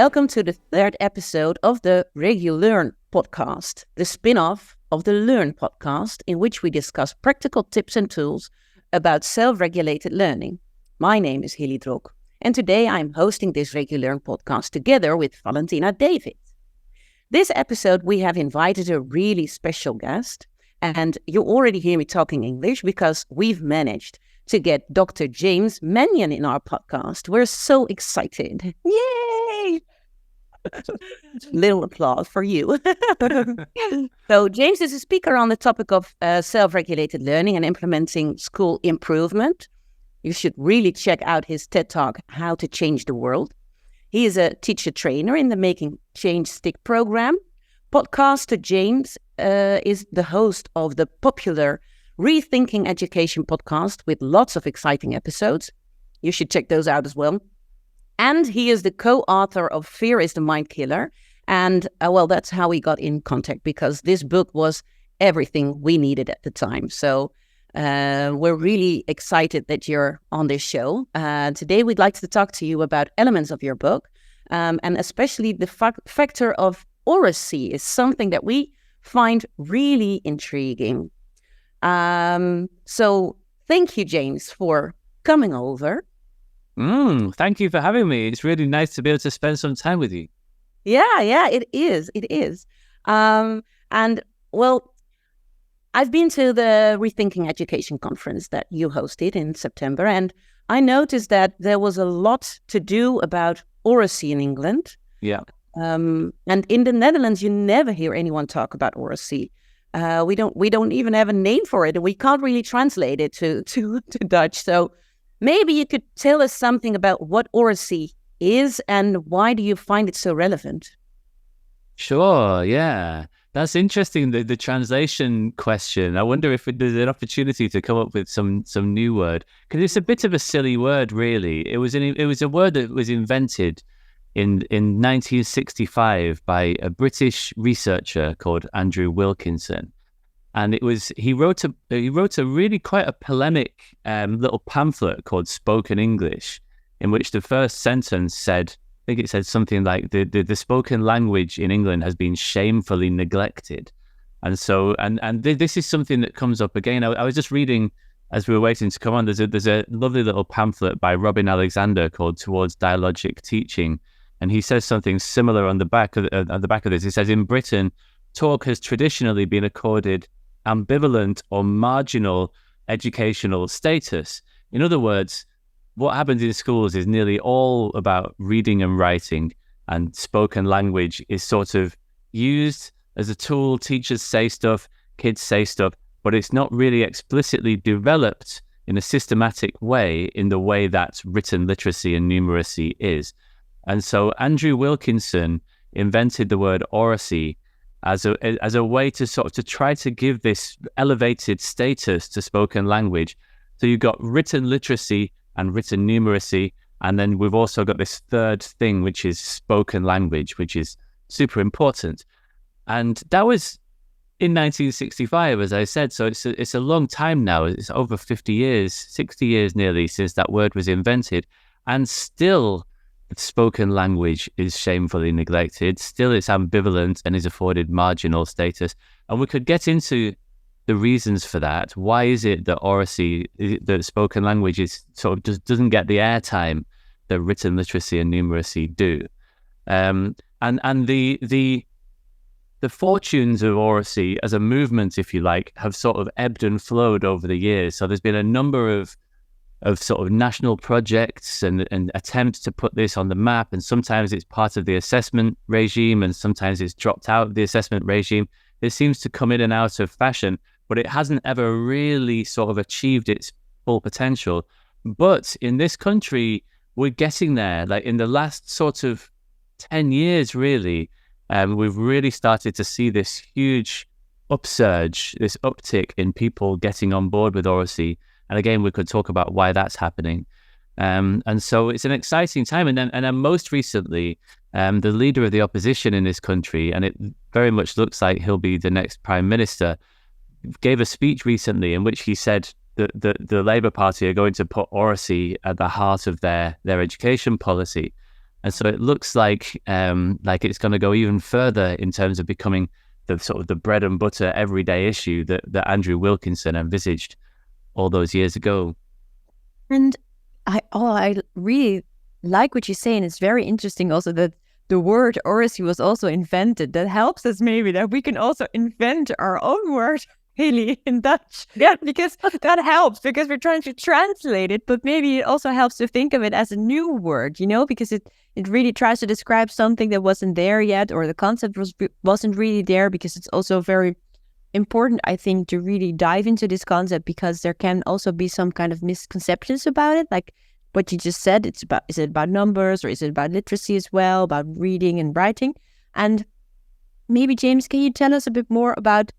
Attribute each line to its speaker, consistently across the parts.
Speaker 1: welcome to the third episode of the ReguLEARN podcast, the spin-off of the Learn podcast, in which we discuss practical tips and tools about self-regulated learning. My name is Hilly Drok, and today I'm hosting this ReguLEARN podcast together with Valentina Devid. This episode, we have invited a really special guest, and you already hear me talking English because we've managed to get Dr. James Mannion in our podcast. We're so excited. Yay! Little applause for you. So James is a speaker on the topic of self-regulated learning and implementing school improvement. You should really check out his TED Talk, How to Change the World. He is a teacher trainer in the Making Change Stick program. Podcaster James is the host of the popular Rethinking Education podcast with lots of exciting episodes. You should check those out as well. And he is the co-author of Fear is the Mind Killer. And that's how we got in contact, because this book was everything we needed at the time. So we're really excited that you're on this show. Today, we'd like to talk to you about elements of your book, and especially the factor of oracy is something that we find really intriguing. So thank you, James, for coming over.
Speaker 2: Thank you for having me. It's really nice to be able to spend some time with you.
Speaker 1: Yeah, it is. And I've been to the Rethinking Education conference that you hosted in September, and I noticed that there was a lot to do about oracy in England.
Speaker 2: Yeah.
Speaker 1: And in the Netherlands, you never hear anyone talk about oracy. We don't even have a name for it, and we can't really translate it to Dutch. So maybe you could tell us something about what oracy is and why do you find it so relevant?
Speaker 2: Sure, yeah. That's interesting, the translation question. I wonder if there's an opportunity to come up with some new word, because it's a bit of a silly word, really. It was a word that was invented in 1965 by a British researcher called Andrew Wilkinson. And he wrote a really quite a polemic little pamphlet called Spoken English, in which the first sentence said, I think it said something like the spoken language in England has been shamefully neglected. And so this is something that comes up again. I was just reading as we were waiting to come on. There's a lovely little pamphlet by Robin Alexander called Towards Dialogic Teaching, and he says something similar on the back of this. He says, in Britain, talk has traditionally been accorded ambivalent or marginal educational status. In other words, what happens in schools is nearly all about reading and writing, and spoken language is sort of used as a tool. Teachers say stuff, kids say stuff, but it's not really explicitly developed in a systematic way in the way that written literacy and numeracy is. And so Andrew Wilkinson invented the word oracy as a way to to try to give this elevated status to spoken language. So you've got written literacy and written numeracy, and then we've also got this third thing, which is spoken language, which is super important. And that was in 1965, as I said. So it's a long time now. It's over 50 years, 60 years nearly since that word was invented, and still spoken language is shamefully neglected. Still, it's ambivalent and is afforded marginal status. And we could get into the reasons for that. Why is it that oracy, that spoken language is just doesn't get the airtime that written literacy and numeracy do? And the fortunes of oracy as a movement, if you like, have sort of ebbed and flowed over the years. So there's been a number of sort of national projects and attempts to put this on the map, and sometimes it's part of the assessment regime and sometimes it's dropped out of the assessment regime. It seems to come in and out of fashion, but it hasn't ever really sort of achieved its full potential. But in this country, we're getting there. Like in the last sort of 10 years, really, we've really started to see this huge upsurge, this uptick in people getting on board with oracy. And again, we could talk about why that's happening. And so it's an exciting time. And then most recently, the leader of the opposition in this country, and it very much looks like he'll be the next prime minister, gave a speech recently in which he said that the Labour Party are going to put oracy at the heart of their education policy. And so it looks like it's going to go even further in terms of becoming the sort of the bread and butter everyday issue that Andrew Wilkinson envisaged all those years ago.
Speaker 3: And I really like what you say, and it's very interesting also that the word oracy was also invented. That helps us maybe that we can also invent our own word, Hilly, in Dutch. Yeah, because that helps, because we're trying to translate it, but maybe it also helps to think of it as a new word, because it really tries to describe something that wasn't there yet, or the concept wasn't really there, because it's also very important, I think, to really dive into this concept, because there can also be some kind of misconceptions about it, like what you just said. Is it about numbers, or is it about literacy as well, about reading and writing? And maybe, James, can you tell us a bit more about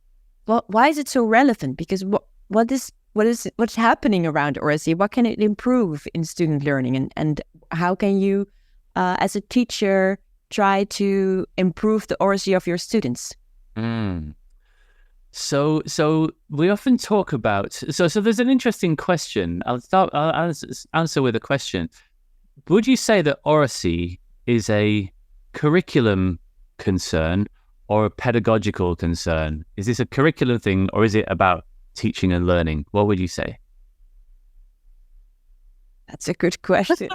Speaker 3: why is it so relevant? Because what's happening around oracy? What can it improve in student learning, and how can you, as a teacher, try to improve the oracy of your students?
Speaker 2: So we often talk about, so there's an interesting question. I'll answer with a question. Would you say that oracy is a curriculum concern or a pedagogical concern? Is this a curriculum thing, or is it about teaching and learning? What would you say?
Speaker 3: That's a good question.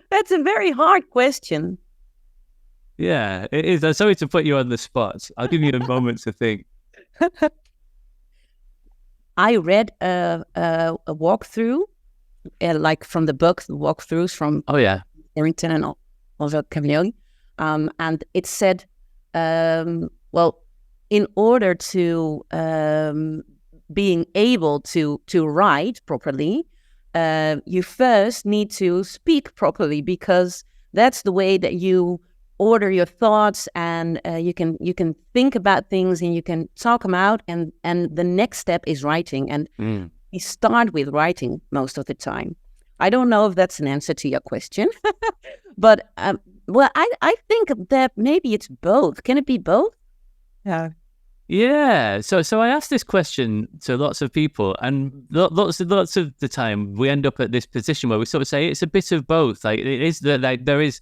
Speaker 1: That's a very hard question.
Speaker 2: Yeah, it is. I'm sorry to put you on the spot. I'll give you a moment to think.
Speaker 1: I read a walkthrough, like from the book, the walkthroughs from Harrington and also Cavalieri, and it said, well, in order to being able to write properly, you first need to speak properly, because that's the way that you order your thoughts, and you can think about things, and you can talk them out, and the next step is writing, and we start with writing most of the time. I don't know if that's an answer to your question, but well, I think that maybe it's both. Can it be both?
Speaker 2: Yeah. So I asked this question to lots of people, and lots of the time we end up at this position where we sort of say it's a bit of both. Like, it is that, like, there is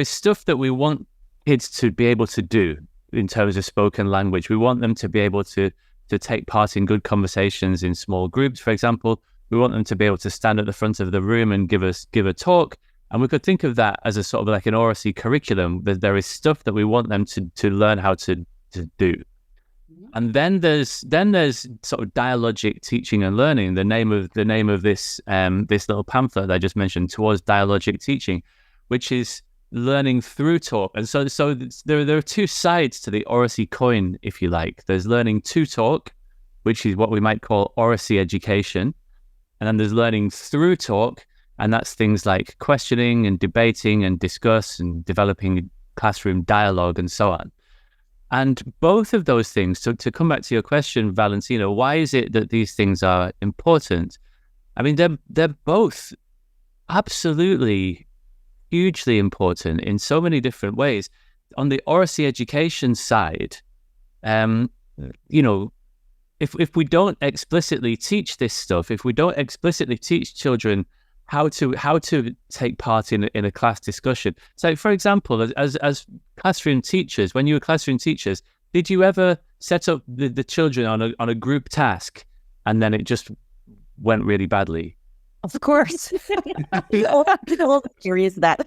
Speaker 2: stuff that we want kids to be able to do in terms of spoken language. We want them to be able to take part in good conversations in small groups, for example. We want them to be able to stand at the front of the room and give a talk. And we could think of that as a sort of like an oracy curriculum. There is stuff that we want them to learn how to do. And then there's sort of dialogic teaching and learning. The name of this little pamphlet that I just mentioned, Towards Dialogic Teaching, which is learning through talk. And so there are two sides to the oracy coin, if you like. There's learning to talk, which is what we might call oracy education, and then there's learning through talk, and that's things like questioning and debating and discuss and developing classroom dialogue and so on. And both of those things, so to come back to your question, Valentina, why is it that these things are important? I mean, they're both absolutely hugely important in so many different ways. On the oracy education side, if we don't explicitly teach this stuff, if we don't explicitly teach children how to take part in a class discussion. So, for example, as classroom teachers, when you were classroom teachers, did you ever set up the children on a group task, and then it just went really badly?
Speaker 1: Of course. All curious that.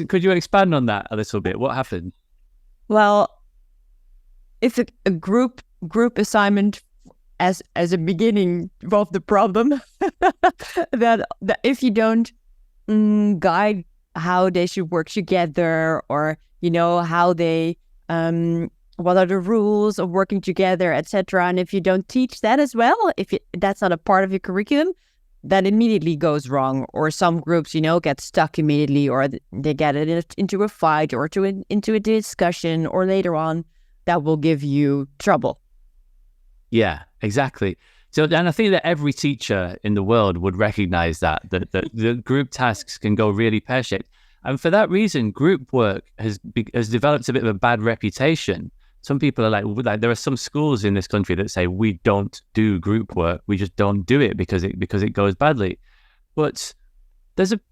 Speaker 2: Could you expand on that a little bit? What happened?
Speaker 3: Well, if a group assignment as a beginning of the problem, that if you don't guide how they should work together, or how they what are the rules of working together, etc., and if you don't teach that as well, that's not a part of your curriculum, that immediately goes wrong. Or some groups get stuck immediately, or they get into a fight, or into a discussion, or later on that will give you trouble.
Speaker 2: Yeah, exactly. So, and I think that every teacher in the world would recognize that the group tasks can go really pear-shaped. And for that reason, group work has developed a bit of a bad reputation. Some people are like there are some schools in this country that say we don't do group work. We just don't do it because it goes badly. But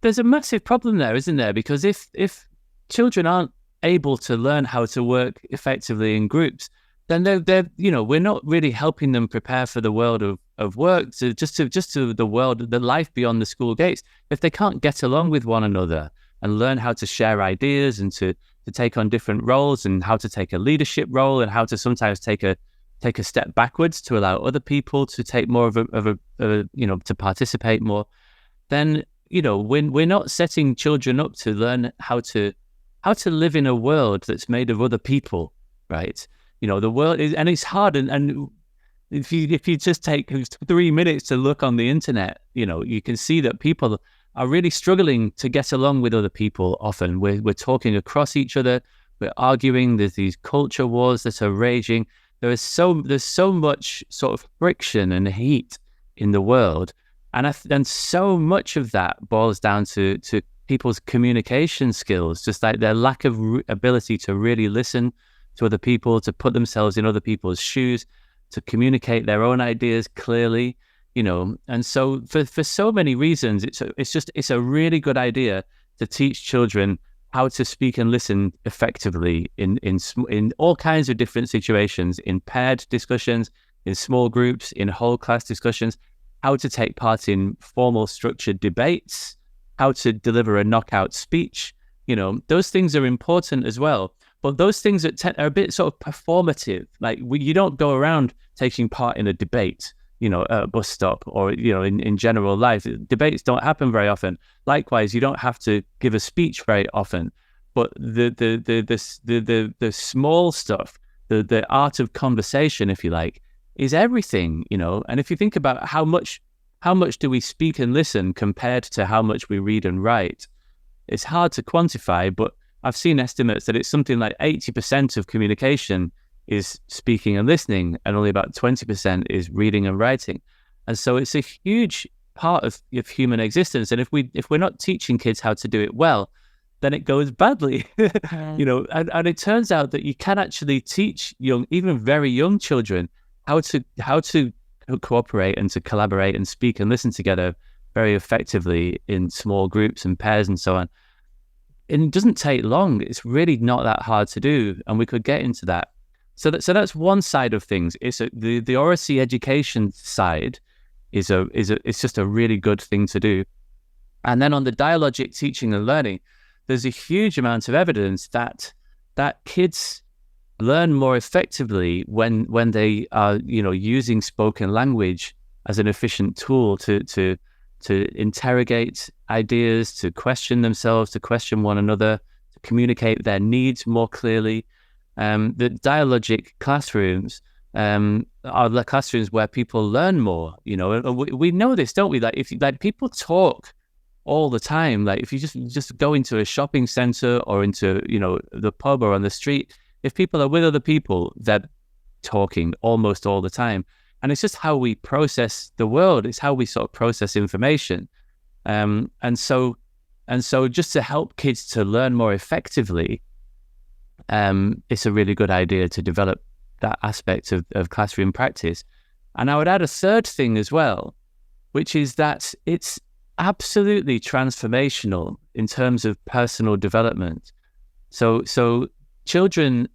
Speaker 2: there's a massive problem there, isn't there? Because if children aren't able to learn how to work effectively in groups, then they're we're not really helping them prepare for the world of work, to the world, the life beyond the school gates. If they can't get along with one another and learn how to share ideas and to take on different roles, and how to take a leadership role, and how to sometimes take a step backwards to allow other people to take more of a to participate more, then we're not setting children up to learn how to live in a world that's made of other people, right? The world is, and it's hard, and if you just take 3 minutes to look on the internet, you can see that people are really struggling to get along with other people. Often we're talking across each other, we're arguing, there's these culture wars that are raging. There's so much sort of friction and heat in the world, and so much of that boils down to people's communication skills, just like their lack of ability to really listen to other people, to put themselves in other people's shoes, to communicate their own ideas clearly, And so for so many reasons, it's a really good idea to teach children how to speak and listen effectively in all kinds of different situations, in paired discussions, in small groups, in whole class discussions, how to take part in formal structured debates, how to deliver a knockout speech. Those things are important as well. But those things are a bit sort of performative. Like you don't go around taking part in a debate, at a bus stop, or, in general life. Debates don't happen very often. Likewise, you don't have to give a speech very often. But the small stuff, the art of conversation, if you like, is everything, And if you think about how much do we speak and listen compared to how much we read and write, it's hard to quantify, but I've seen estimates that it's something like 80% of communication is speaking and listening, and only about 20% is reading and writing. And so it's a huge part of human existence. And if we're not teaching kids how to do it well, then it goes badly. And it turns out that you can actually teach even very young children how to cooperate and to collaborate and speak and listen together very effectively in small groups and pairs and so on. And it doesn't take long. It's really not that hard to do, and we could get into that. So that's one side of things. It's the oracy education side it's just a really good thing to do. And then on the dialogic teaching and learning, there's a huge amount of evidence that kids learn more effectively when they are using spoken language as an efficient tool to interrogate ideas, to question themselves, to question one another, to communicate their needs more clearly. The dialogic classrooms are the classrooms where people learn more. We know this, don't we? Like people talk all the time. Like if you just go into a shopping center or into the pub or on the street, if people are with other people, they're talking almost all the time. And it's just how we process the world. It's how we sort of process information. And so just to help kids to learn more effectively, it's a really good idea to develop that aspect of classroom practice. And I would add a third thing as well, which is that it's absolutely transformational in terms of personal development. So children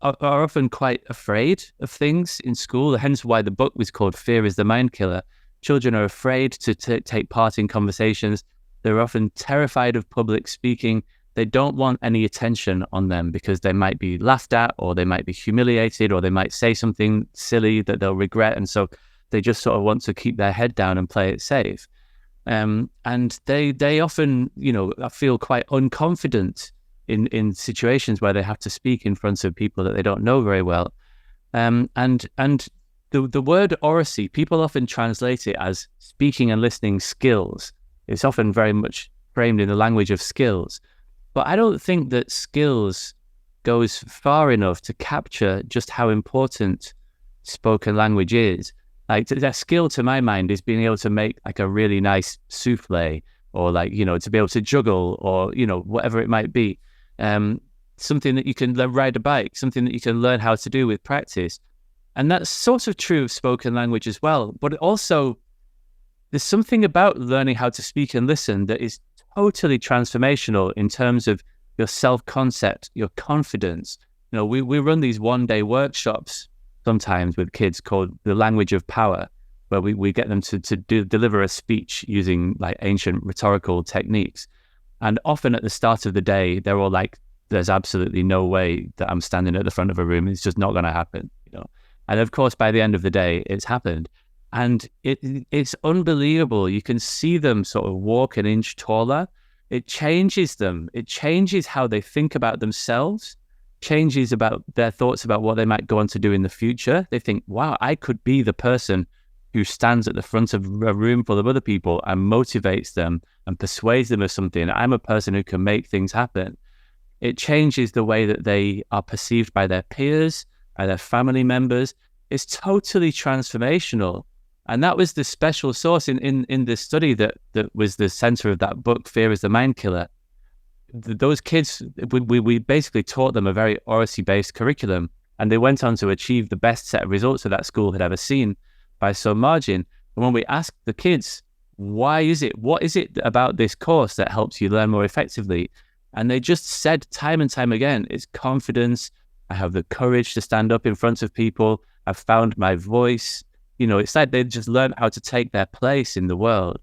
Speaker 2: are often quite afraid of things in school, hence why the book was called Fear is the Mind Killer. Children are afraid to take part in conversations. They're often terrified of public speaking. They don't want any attention on them because they might be laughed at, or they might be humiliated, or they might say something silly that they'll regret. And so they just sort of want to keep their head down and play it safe. And they often, feel quite unconfident in situations where they have to speak in front of people that they don't know very well. And the word oracy, people often translate it as speaking and listening skills. It's often very much framed in the language of skills. But I don't think that skills goes far enough to capture just how important spoken language is. Like that skill, to my mind, is being able to make like a really nice souffle, or to be able to juggle, or whatever it might be. Something that you can ride a bike, something that you can learn how to do with practice. And that's sort of true of spoken language as well. But also, there's something about learning how to speak and listen that is totally transformational in terms of your self-concept, your confidence. We run these one-day workshops sometimes with kids called the language of power, where we get them to deliver a speech using like ancient rhetorical techniques. And often at the start of the day, they're all like, there's absolutely no way that I'm standing at the front of a room. It's just not going to happen, And of course, by the end of the day, it's happened. And it's unbelievable. You can see them sort of walk an inch taller. It changes them. It changes how they think about themselves, changes about their thoughts about what they might go on to do in the future. They think, wow, I could be the person who stands at the front of a room full of other people and motivates them and persuades them of something. I'm a person who can make things happen. It changes the way that they are perceived by their peers, by their family members. It's totally transformational. And that was the special sauce in this study that was the center of that book, Fear is the Mind Killer. Those kids, we basically taught them a very oracy-based curriculum, and they went on to achieve the best set of results that that school had ever seen by some margin. And when we asked the kids, what is it about this course that helps you learn more effectively? And they just said time and time again, it's confidence. I have the courage to stand up in front of people. I've found my voice. It's like they just learned how to take their place in the world.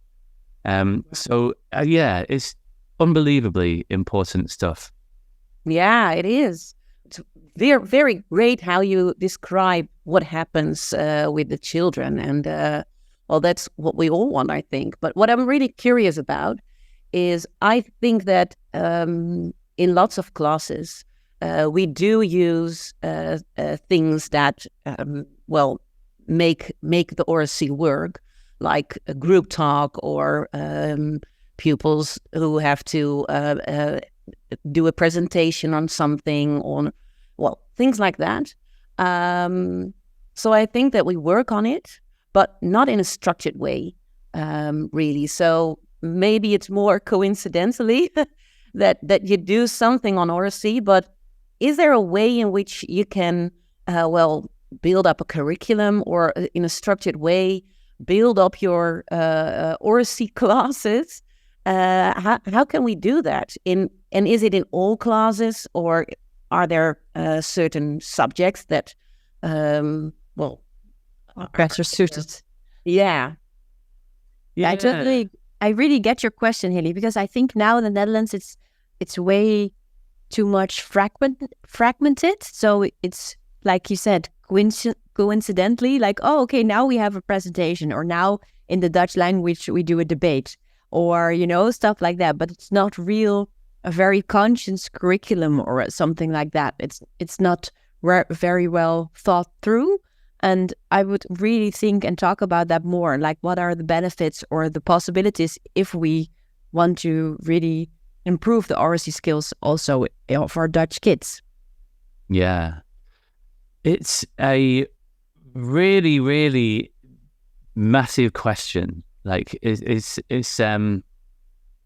Speaker 2: It's unbelievably important stuff.
Speaker 1: Yeah, it is. It's very, very great how you describe what happens with the children. And, that's what we all want, I think. But what I'm really curious about is I think that in lots of classes, we do use things that, make the oracy work, like a group talk or pupils who have to do a presentation on something, or things like that. So I think that we work on it, but not in a structured way, really. So maybe it's more coincidentally that you do something on oracy, but is there a way in which you can, build up a curriculum, or in a structured way, build up your oracy classes? How can we do that? And is it in all classes, or are there certain subjects that,
Speaker 3: better suited?
Speaker 1: Yeah.
Speaker 3: I really get your question, Hilly, because I think now in the Netherlands it's way too much fragmented. So it's like you said, coincidentally, like, oh, okay, now we have a presentation, or now in the Dutch language we do a debate, or stuff like that. But it's not a very conscious curriculum or something like that. It's not very well thought through. And I would really think and talk about that more, like what are the benefits or the possibilities if we want to really improve the oracy skills also of our Dutch kids.
Speaker 2: Yeah. It's a really, really massive question. Like, it's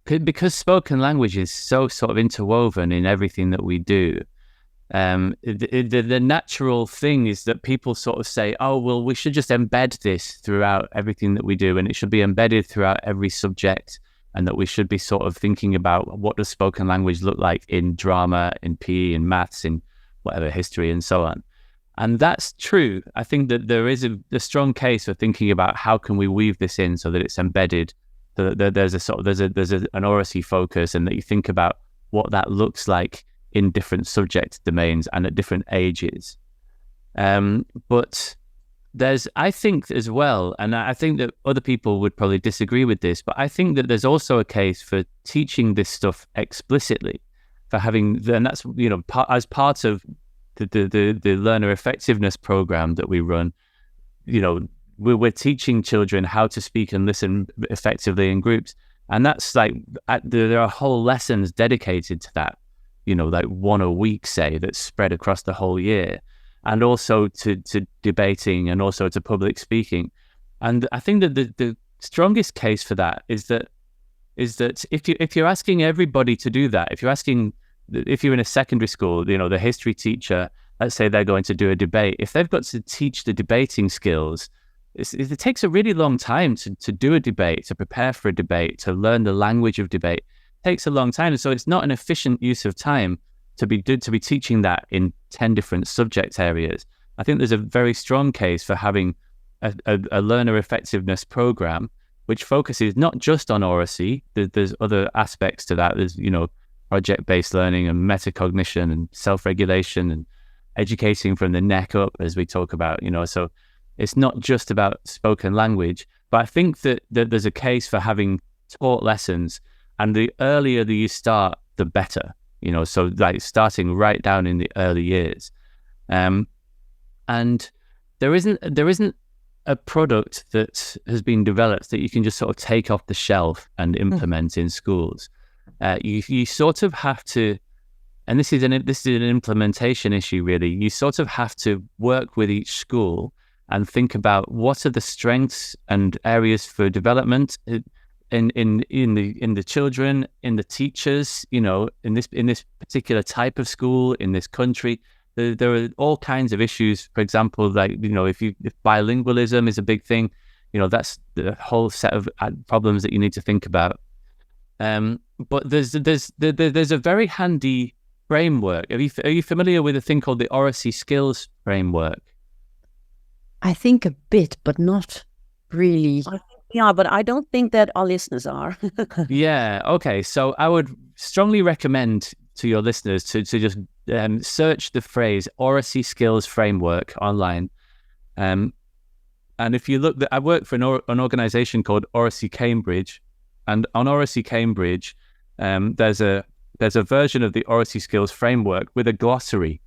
Speaker 2: because spoken language is so sort of interwoven in everything that we do. The natural thing is that people sort of say, oh, well, we should just embed this throughout everything that we do, and it should be embedded throughout every subject, and that we should be sort of thinking about what does spoken language look like in drama, in PE, in maths, in whatever, history, and so on. And that's true. I think that there is a strong case for thinking about how can we weave this in so that it's embedded, so that there's an oracy focus, and that you think about what that looks like in different subject domains and at different ages. But I think as well, and I think that other people would probably disagree with this, but I think that there's also a case for teaching this stuff explicitly, for having, and that's, as part of the learner effectiveness program that we run, we're teaching children how to speak and listen effectively in groups. And that's like, there are whole lessons dedicated to that, like one a week, say, that's spread across the whole year, and also to debating, and also to public speaking. And I think that the strongest case for that is that if you're asking everybody to do that, if you're in a secondary school, the history teacher, let's say they're going to do a debate, if they've got to teach the debating skills, it takes a really long time to do a debate, to prepare for a debate, to learn the language of debate. takes a long time. So it's not an efficient use of time to be teaching that in 10 different subject areas. I think there's a very strong case for having a learner effectiveness program which focuses not just on oracy. There's other aspects to that. There's, project-based learning and metacognition and self-regulation and educating from the neck up, as we talk about, so it's not just about spoken language. But I think that there's a case for having taught lessons, and the earlier that you start, the better, so like starting right down in the early years. And there isn't a product that has been developed that you can just sort of take off the shelf and implement in schools. You sort of have to, and this is an implementation issue really. You sort of have to work with each school and think about what are the strengths and areas for development in the children, in the teachers, in this particular type of school, in this country. There are all kinds of issues. For example, like if bilingualism is a big thing, that's the whole set of problems that you need to think about. But there's a very handy framework. Are you familiar with a thing called the oracy skills framework?
Speaker 3: I think a bit, but not really.
Speaker 1: Yeah, but I don't think that our listeners are.
Speaker 2: Yeah. Okay. So I would strongly recommend to your listeners to just search the phrase oracy skills framework online. And if you look, I work for an organization called Oracy Cambridge, and on Oracy Cambridge, there's a version of the oracy skills framework with a glossary.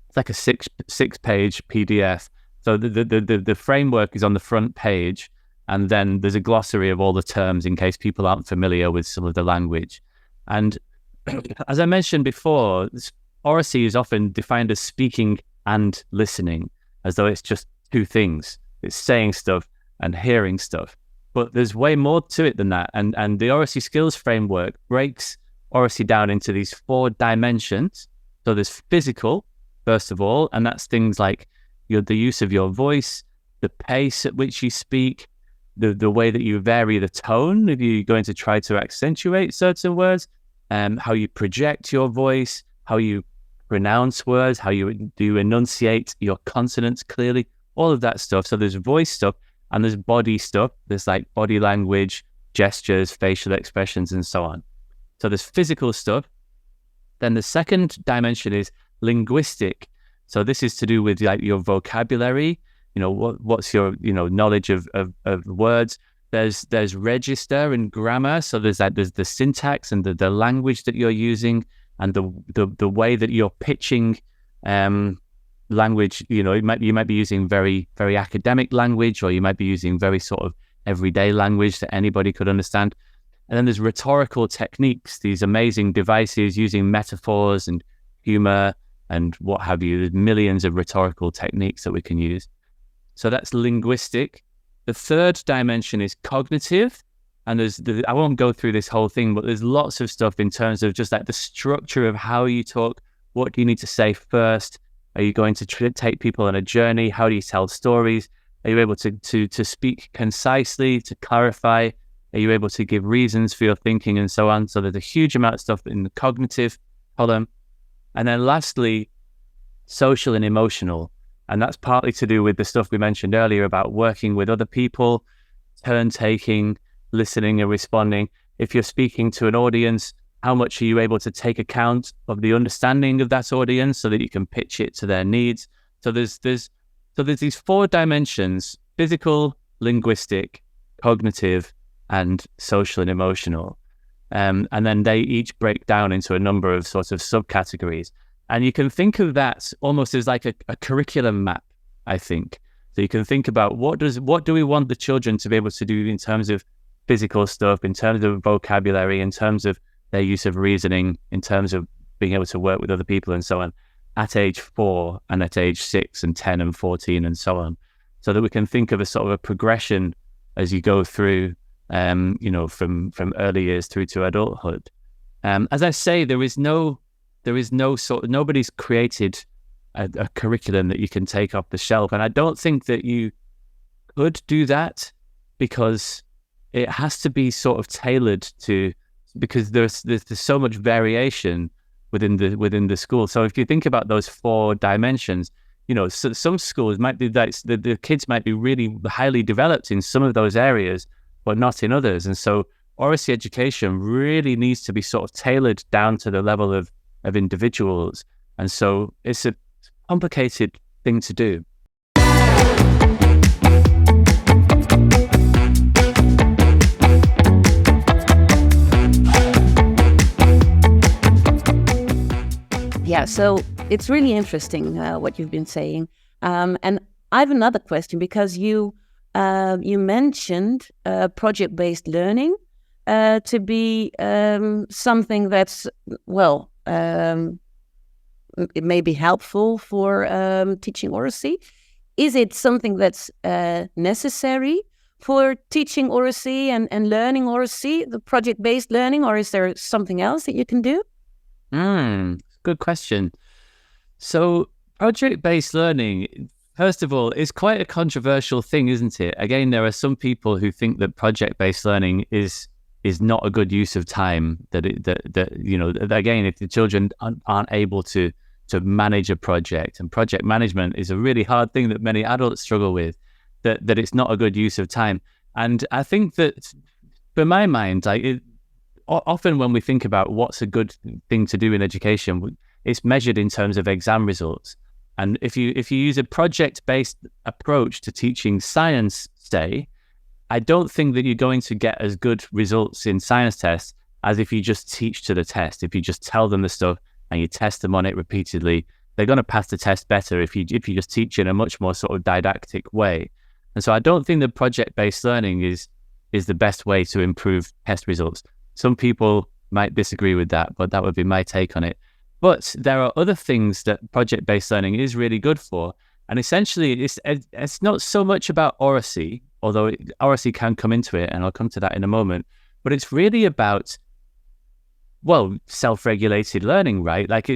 Speaker 2: It's like a six-page PDF. So the framework is on the front page, and then there's a glossary of all the terms in case people aren't familiar with some of the language. And as I mentioned before, oracy is often defined as speaking and listening, as though it's just two things. It's saying stuff and hearing stuff. But there's way more to it than that. And the oracy skills framework breaks oracy down into these 4 dimensions. So there's physical, first of all, and that's things like the use of your voice, the pace at which you speak, the way that you vary the tone if you're going to try to accentuate certain words, how you project your voice, how you pronounce words, how you enunciate your consonants clearly, all of that stuff. So there's voice stuff and there's body stuff. There's like body language, gestures, facial expressions, and so on. So there's physical stuff. Then the second dimension is linguistic. So this is to do with like your vocabulary, what's your, knowledge of words. There's register and grammar. So there's the syntax and the language that you're using, and the way that you're pitching language. You might be using very, very academic language, or you might be using very sort of everyday language that anybody could understand. And then there's rhetorical techniques, these amazing devices using metaphors and humor and what have you. There's millions of rhetorical techniques that we can use. So that's linguistic. The third dimension is cognitive. And I won't go through this whole thing, but there's lots of stuff in terms of just like the structure of how you talk. What do you need to say first? Are you going to take people on a journey? How do you tell stories? Are you able to speak concisely, to clarify? Are you able to give reasons for your thinking and so on? So there's a huge amount of stuff in the cognitive column. And then lastly, social and emotional. And that's partly to do with the stuff we mentioned earlier about working with other people, turn taking, listening and responding. If you're speaking to an audience, how much are you able to take account of the understanding of that audience so that you can pitch it to their needs? So there's these 4 dimensions: physical, linguistic, cognitive, and social and emotional. And then they each break down into a number of sort of subcategories. And you can think of that almost as like a curriculum map, I think. So you can think about what do we want the children to be able to do in terms of physical stuff, in terms of vocabulary, in terms of their use of reasoning, in terms of being able to work with other people and so on, at age 4 and at age 6 and 10 and 14 and so on. So that we can think of a sort of a progression as you go through, from early years through to adulthood. As I say, nobody's created a curriculum that you can take off the shelf. And I don't think that you could do that, because it has to be sort of tailored to because there's so much variation within the school. So if you think about those 4 dimensions, so some schools might be that the kids might be really highly developed in some of those areas, but not in others. And so oracy education really needs to be sort of tailored down to the level of individuals. And so it's a complicated thing to do.
Speaker 1: Yeah, so it's really interesting what you've been saying. And I have another question, because you mentioned project-based learning to be something that's, it may be helpful for teaching oracy. Is it something that's necessary for teaching oracy and learning oracy, the project-based learning, or is there something else that you can do?
Speaker 2: Good question. So project-based learning, first of all, is quite a controversial thing, isn't it? Again, there are some people who think that project-based learning is not a good use of time. Again, if the children aren't able to manage a project, and project management is a really hard thing that many adults struggle with, that it's not a good use of time. And I think that, for my mind, often when we think about what's a good thing to do in education, it's measured in terms of exam results. And if you use a project-based approach to teaching science, say, I don't think that you're going to get as good results in science tests as if you just teach to the test. If you just tell them the stuff and you test them on it repeatedly, they're going to pass the test better if you just teach in a much more sort of didactic way. And so I don't think that project-based learning is the best way to improve test results. Some people might disagree with that, but that would be my take on it. But there are other things that project-based learning is really good for. And essentially, it's not so much about oracy, although oracy can come into it, and I'll come to that in a moment. But it's really about, self-regulated learning, right? Like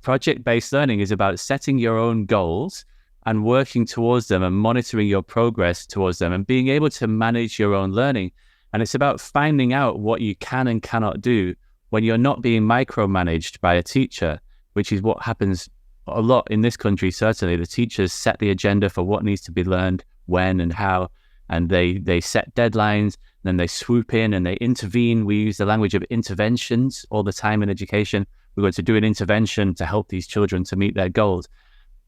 Speaker 2: project-based learning is about setting your own goals and working towards them and monitoring your progress towards them and being able to manage your own learning. And it's about finding out what you can and cannot do when you're not being micromanaged by a teacher, which is what happens a lot in this country. Certainly, the teachers set the agenda for what needs to be learned, when and how, and they set deadlines, then they swoop in and they intervene. We use the language of interventions all the time in education. We're going to do an intervention to help these children to meet their goals.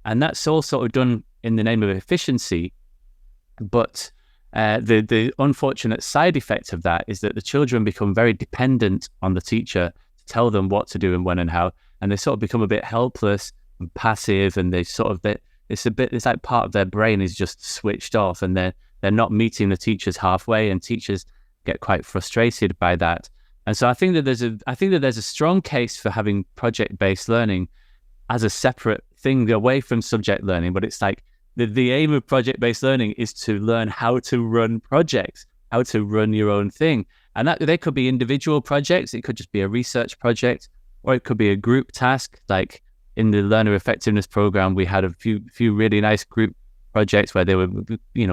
Speaker 2: And that's all sort of done in the name of efficiency. But the unfortunate side effect of that is that the children become very dependent on the teacher to tell them what to do and when and how, and they sort of become a bit helpless and passive, and it's like part of their brain is just switched off, and they're not meeting the teachers halfway, and teachers get quite frustrated by that. And so I think that there's a strong case for having project-based learning as a separate thing away from subject learning, but it's like the aim of project-based learning is to learn how to run projects, how to run your own thing. And that they could be individual projects, it could just be a research project, or it could be a group task. Like in the learner effectiveness program, we had a few really nice group projects where they were,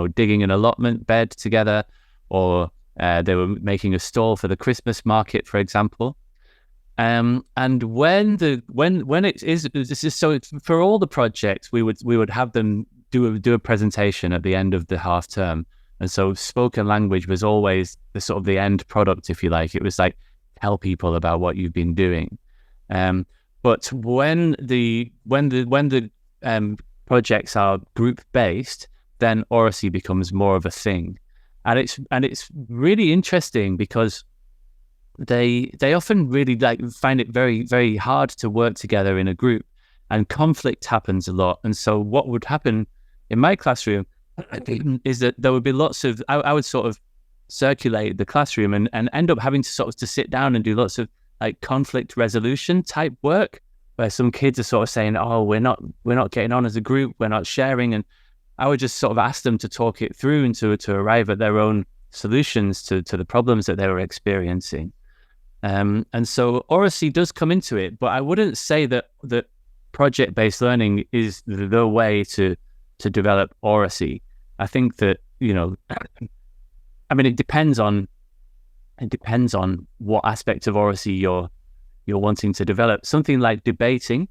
Speaker 2: digging an allotment bed together, or they were making a stall for the Christmas market, for example. And when it is, this is so for all the projects, we would have them do a presentation at the end of the half term. And so spoken language was always the sort of the end product, if you like. It was like, tell people about what you've been doing. But when the projects are group based, then oracy becomes more of a thing. And it's really interesting because they often really find it very, very hard to work together in a group, and conflict happens a lot. And so what would happen in my classroom is that there would be lots of, I would sort of circulate the classroom and end up having to sit down and do lots of conflict resolution type work, where some kids are sort of saying, oh, we're not getting on as a group, we're not sharing. And I would just sort of ask them to talk it through and to arrive at their own solutions to the problems that they were experiencing. And so oracy does come into it, but I wouldn't say that project-based learning is the way to develop oracy. I think that, it depends on it depends on what aspect of oracy you're wanting to develop. Something like debating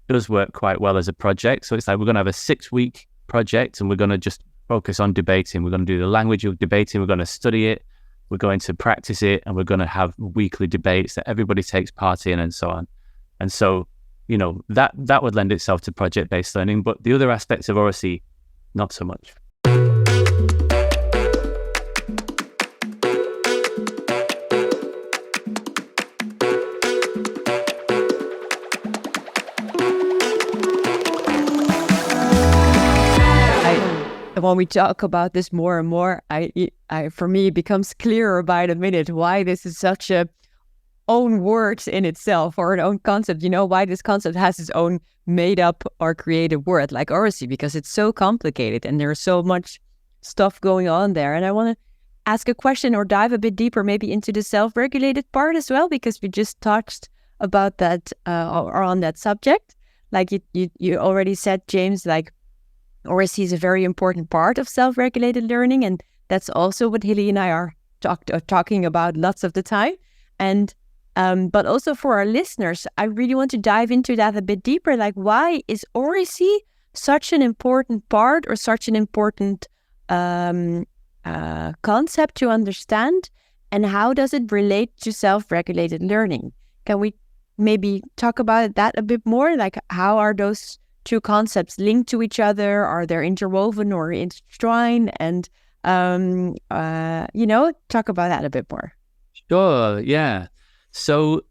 Speaker 2: does work quite well as a project. So it's like we're going to have a 6-week project and we're going to just focus on debating. We're going to do the language of debating. We're going to study it. We're going to practice it, and we're going to have weekly debates that everybody takes part in, and so on. And so, that would lend itself to project-based learning, but the other aspects of oracy, not so much.
Speaker 3: When we talk about this more and more, for me, it becomes clearer by the minute why this is such a own word in itself, or an own concept. Why this concept has its own made up or created word like oracy, because it's so complicated and there's so much stuff going on there. And I want to ask a question or dive a bit deeper maybe into the self-regulated part as well, because we just touched about that or on that subject. Like you already said, James, like oracy is a very important part of self-regulated learning, and that's also what Hilly and I are talking about lots of the time. And but also for our listeners, I really want to dive into that a bit deeper. Like, why is oracy such an important part or such an important concept to understand, and how does it relate to self-regulated learning? Can we maybe talk about that a bit more? Like, how are those two concepts linked to each other? Are they interwoven or intertwined? And talk about that a bit more.
Speaker 2: Sure, yeah. So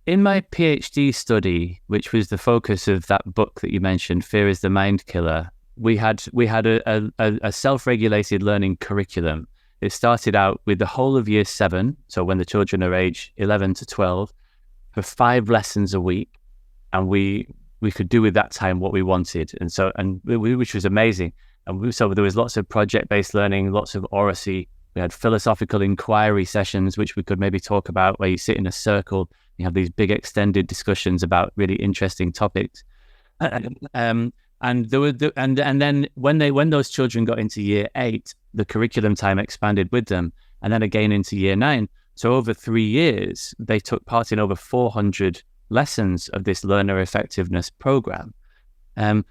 Speaker 2: in my PhD study, which was the focus of that book that you mentioned, Fear is the Mind Killer, we had a self-regulated learning curriculum. It started out with the whole of year 7, so when the children are age 11 to 12, for 5 lessons a week. And we could do with that time what we wanted, which was amazing. And so there was lots of project-based learning, lots of oracy. We had philosophical inquiry sessions, which we could maybe talk about, where you sit in a circle, you have these big extended discussions about really interesting topics. And then when those children got into year 8, the curriculum time expanded with them, and then again into year 9. So over 3 years, they took part in over 400 lessons of this learner effectiveness program. And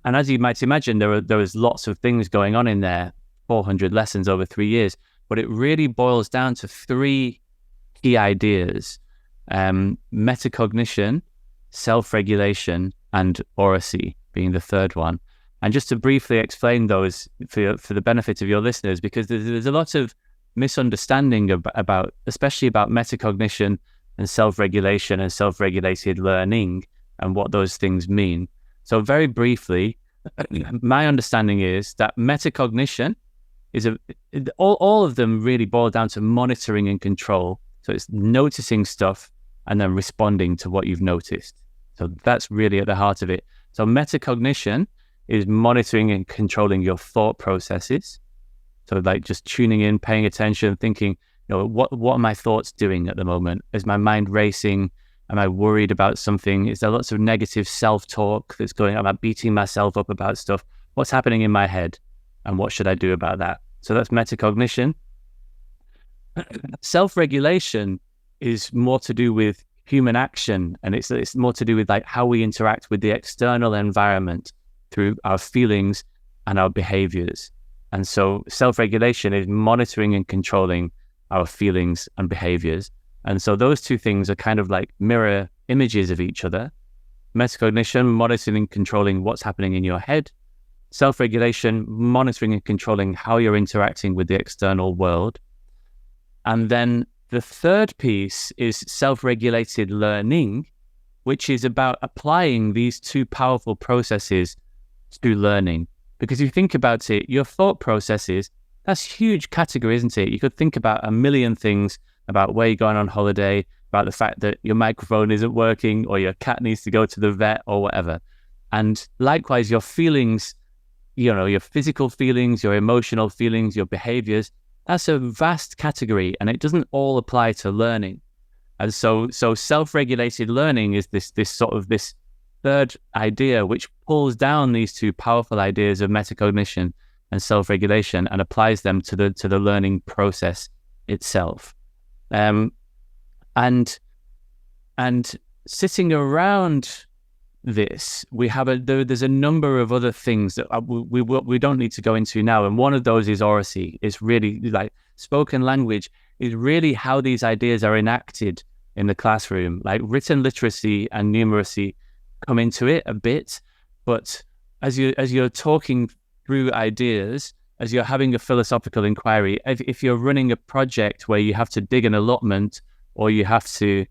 Speaker 2: as you might imagine, there was lots of things going on in there, 400 lessons over 3 years, but it really boils down to 3 key ideas: metacognition, self-regulation, and oracy being the third one. And just to briefly explain those for the benefit of your listeners, because there's a lot of misunderstanding about especially about metacognition and self-regulation and self-regulated learning and what those things mean. So very briefly, my understanding is that metacognition is all of them really boil down to monitoring and control. So it's noticing stuff and then responding to what you've noticed. So that's really at the heart of it. So metacognition is monitoring and controlling your thought processes. So like just tuning in, paying attention, thinking, what are my thoughts doing at the moment? Is my mind racing? Am I worried about something? Is there lots of negative self-talk that's going on? Am I beating myself up about stuff? What's happening in my head? And what should I do about that? So that's metacognition. Self-regulation is more to do with human action, and it's more to do with like how we interact with the external environment through our feelings and our behaviors. And so self-regulation is monitoring and controlling our feelings and behaviors. And so those two things are kind of like mirror images of each other. Metacognition, monitoring and controlling what's happening in your head. Self-regulation, monitoring and controlling how you're interacting with the external world. And then the third piece is self-regulated learning, which is about applying these two powerful processes to learning. Because if you think about it, your thought processes, that's a huge category, isn't it? You could think about a million things about where you're going on holiday, about the fact that your microphone isn't working or your cat needs to go to the vet or whatever. And likewise, your feelings, your physical feelings, your emotional feelings, your behaviors, that's a vast category, and it doesn't all apply to learning. And so self-regulated learning is this third idea which pulls down these two powerful ideas of metacognition and self-regulation and applies them to the learning process itself. And sitting around this, we have there's a number of other things that we don't need to go into now, and one of those is oracy. It's really like spoken language is really how these ideas are enacted in the classroom. Like written literacy and numeracy come into it a bit, but as you're talking through ideas, as you're having a philosophical inquiry, if you're running a project where you have to dig an allotment, or you have to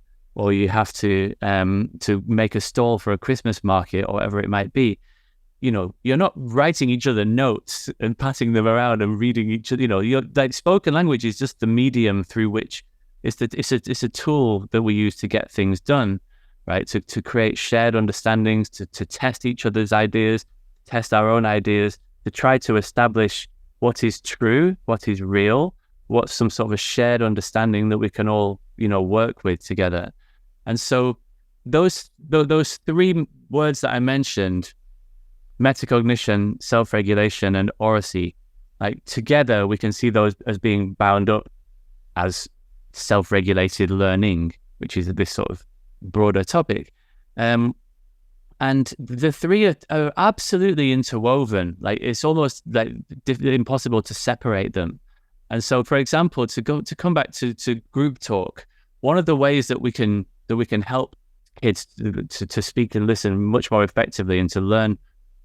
Speaker 2: make a stall for a Christmas market or whatever it might be, you're not writing each other notes and passing them around and reading each other. You're like, spoken language is just the medium through which it's a tool that we use to get things done, right? To create shared understandings, to test each other's ideas, test our own ideas, to try to establish what is true, what is real, what's some sort of a shared understanding that we can all, work with together. And so those three words that I mentioned, metacognition, self-regulation, and oracy, like together we can see those as being bound up as self-regulated learning, which is this sort of broader topic. And the three are absolutely interwoven. Like it's almost like impossible to separate them. And so, for example, to come back to group talk, one of the ways that we can help kids to speak and listen much more effectively and to learn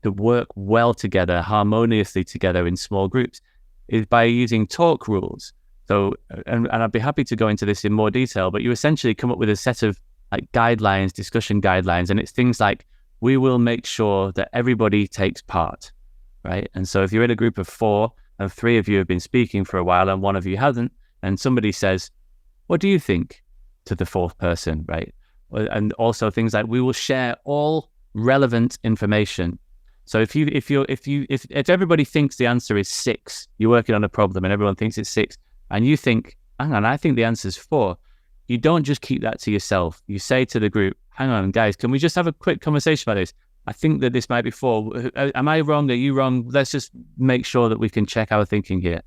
Speaker 2: to work well together, harmoniously together in small groups, is by using talk rules. So, and I'd be happy to go into this in more detail, but you essentially come up with a set of like guidelines, discussion guidelines, and it's things like, we will make sure that everybody takes part, right? And so if you're in a group of 4 and 3 of you have been speaking for a while and 1 of you hasn't, and somebody says, what do you think, to the 4th person, right? And also things like, we will share all relevant information. So if everybody thinks the answer is 6, you're working on a problem and everyone thinks it's 6, and you think, hang on, I think the answer is 4. You don't just keep that to yourself. You say to the group, hang on, guys, can we just have a quick conversation about this? I think that this might be 4. Am I wrong? Are you wrong? Let's just make sure that we can check our thinking here.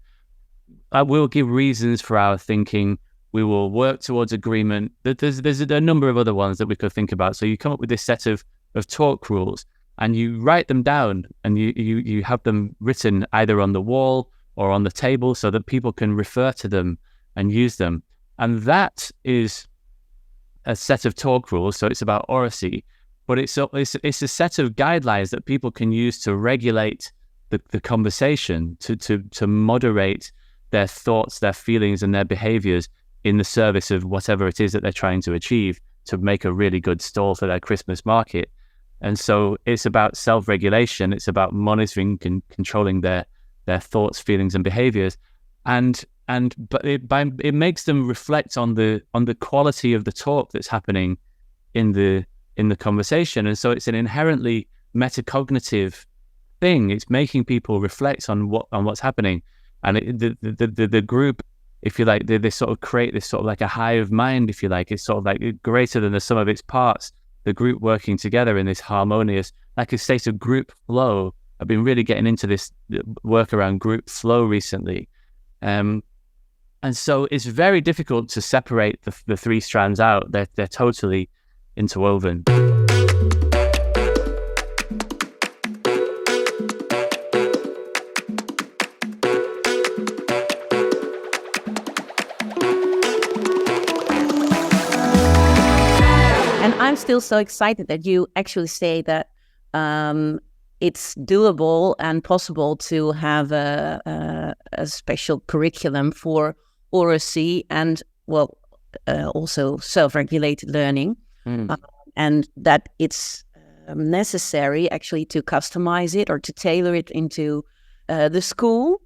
Speaker 2: We'll give reasons for our thinking. We will work towards agreement. There's a number of other ones that we could think about. So you come up with this set of talk rules and you write them down, and you have them written either on the wall or on the table so that people can refer to them and use them. And that is a set of talk rules. So it's about oracy, but it's a set of guidelines that people can use to regulate the conversation, to moderate their thoughts, their feelings, and their behaviors in the service of whatever it is that they're trying to achieve, to make a really good stall for their Christmas market. And so it's about self-regulation. It's about monitoring and controlling their thoughts, feelings, and behaviors. But it makes them reflect on the quality of the talk that's happening in the conversation. And so it's an inherently metacognitive thing. It's making people reflect on what's happening. And the group, if you like, they sort of create this sort of like a hive mind, if you like. It's sort of like greater than the sum of its parts. The group working together in this harmonious, like a state of group flow. I've been really getting into this work around group flow recently. And so it's very difficult to separate the 3 strands out. They're totally interwoven.
Speaker 1: And I'm still so excited that you actually say that it's doable and possible to have a special curriculum for oracy and, also self-regulated learning. And that it's necessary actually to customize it or to tailor it into the school.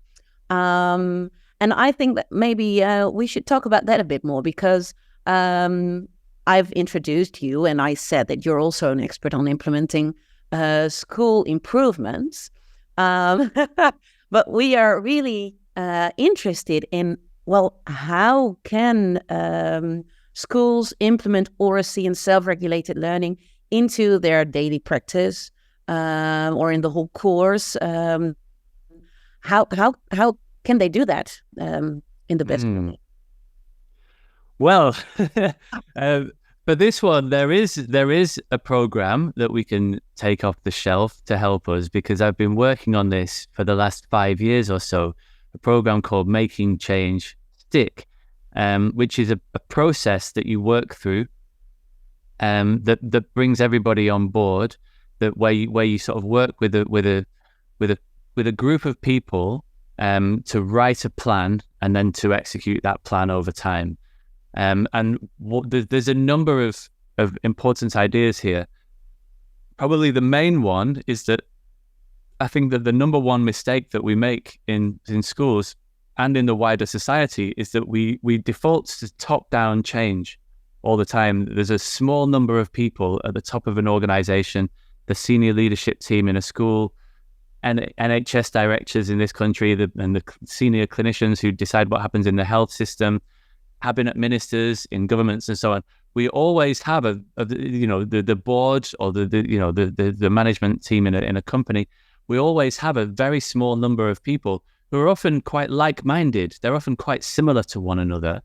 Speaker 1: And I think that maybe we should talk about that a bit more, because I've introduced you and I said that you're also an expert on implementing school improvements. But we are really interested in, how can schools implement oracy and self-regulated learning into their daily practice or in the whole course? how can they do that in the best way?
Speaker 2: Well, for this one, there is a program that we can take off the shelf to help us, because I've been working on this for the last 5 years or so, a program called Making Change Stick, which is a process that you work through that brings everybody on board, where you sort of work with a group of people to write a plan and then to execute that plan over time. There's a number of important ideas here. Probably the main one is that I think that the number one mistake that we make in schools and in the wider society is that we default to top-down change all the time. There's a small number of people at the top of an organization, the senior leadership team in a school, and NHS directors in this country, and the senior clinicians who decide what happens in the health system, cabinet ministers in governments and so on. We always have the board or the management team in a company. We always have a very small number of people who are often quite like-minded. They're often quite similar to one another,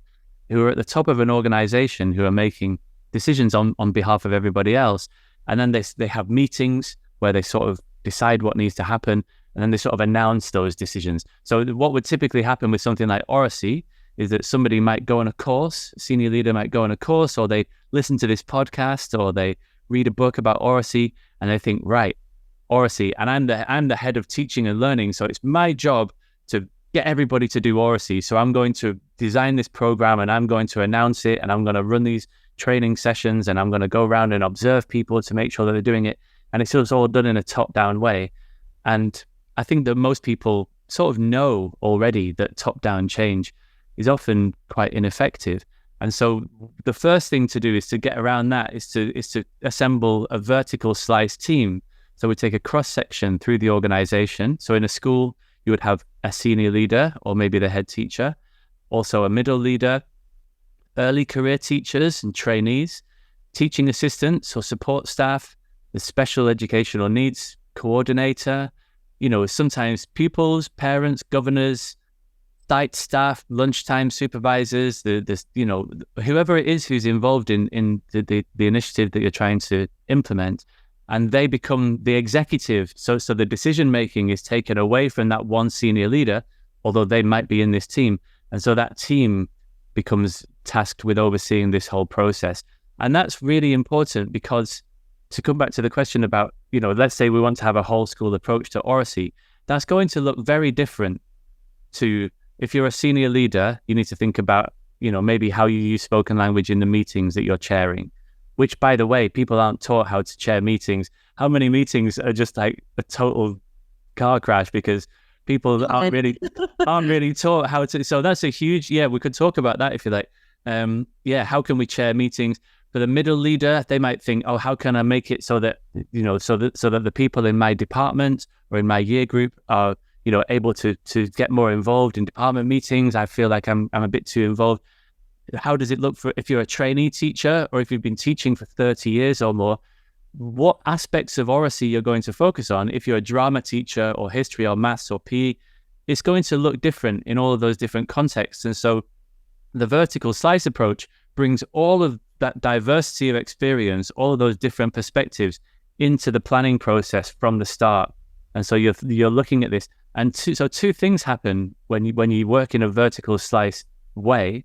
Speaker 2: who are at the top of an organization, who are making decisions on behalf of everybody else. And then they have meetings where they sort of decide what needs to happen, and then they sort of announce those decisions. So what would typically happen with something like oracy is that somebody might go on a course, a senior leader might go on a course, or they listen to this podcast, or they read a book about oracy, and they think, right, oracy, and I'm the head of teaching and learning, so it's my job to get everybody to do oracy. So I'm going to design this program, and I'm going to announce it, and I'm going to run these training sessions, and I'm going to go around and observe people to make sure that they're doing it. And it's all done in a top-down way. And I think that most people sort of know already that top-down change is often quite ineffective. And so the first thing to do is to get around that, is to assemble a vertical slice team. So we take a cross-section through the organization. So in a school, you would have a senior leader, or maybe the head teacher, also a middle leader, early career teachers and trainees, teaching assistants or support staff, the special educational needs coordinator, sometimes pupils, parents, governors, site staff, lunchtime supervisors, whoever it is who's involved in the initiative that you're trying to implement, and they become the executive. So the decision making is taken away from that one senior leader, although they might be in this team, and so that team becomes tasked with overseeing this whole process. And that's really important, because to come back to the question about, let's say we want to have a whole school approach to oracy, that's going to look very different to, if you're a senior leader, you need to think about, maybe how you use spoken language in the meetings that you're chairing, which, by the way, people aren't taught how to chair meetings. How many meetings are just like a total car crash because people aren't really taught how to. So that's a huge, we could talk about that if you like. How can we chair meetings? For the middle leader, they might think, oh, how can I make it so that, so that the people in my department or in my year group are, able to get more involved in department meetings. I feel like I'm a bit too involved. How does it look for if you're a trainee teacher, or if you've been teaching for 30 years or more? What aspects of oracy you're going to focus on? If you're a drama teacher, or history, or maths, or PE, it's going to look different in all of those different contexts. And so the vertical slice approach brings all of that diversity of experience, all of those different perspectives into the planning process from the start. And so you're looking at this, and two things happen when you work in a vertical slice way.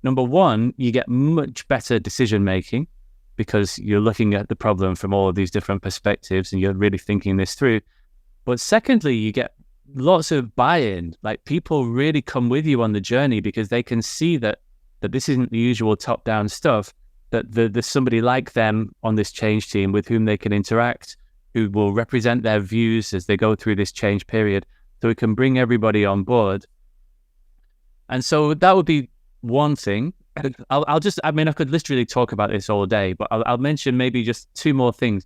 Speaker 2: Number one, you get much better decision making, because you're looking at the problem from all of these different perspectives and you're really thinking this through. But secondly, you get lots of buy-in. Like, people really come with you on the journey, because they can see that this isn't the usual top-down stuff, that there's somebody like them on this change team with whom they can interact, who will represent their views as they go through this change period, so we can bring everybody on board. And so that would be one thing. I could literally talk about this all day, but I'll mention maybe just two more things.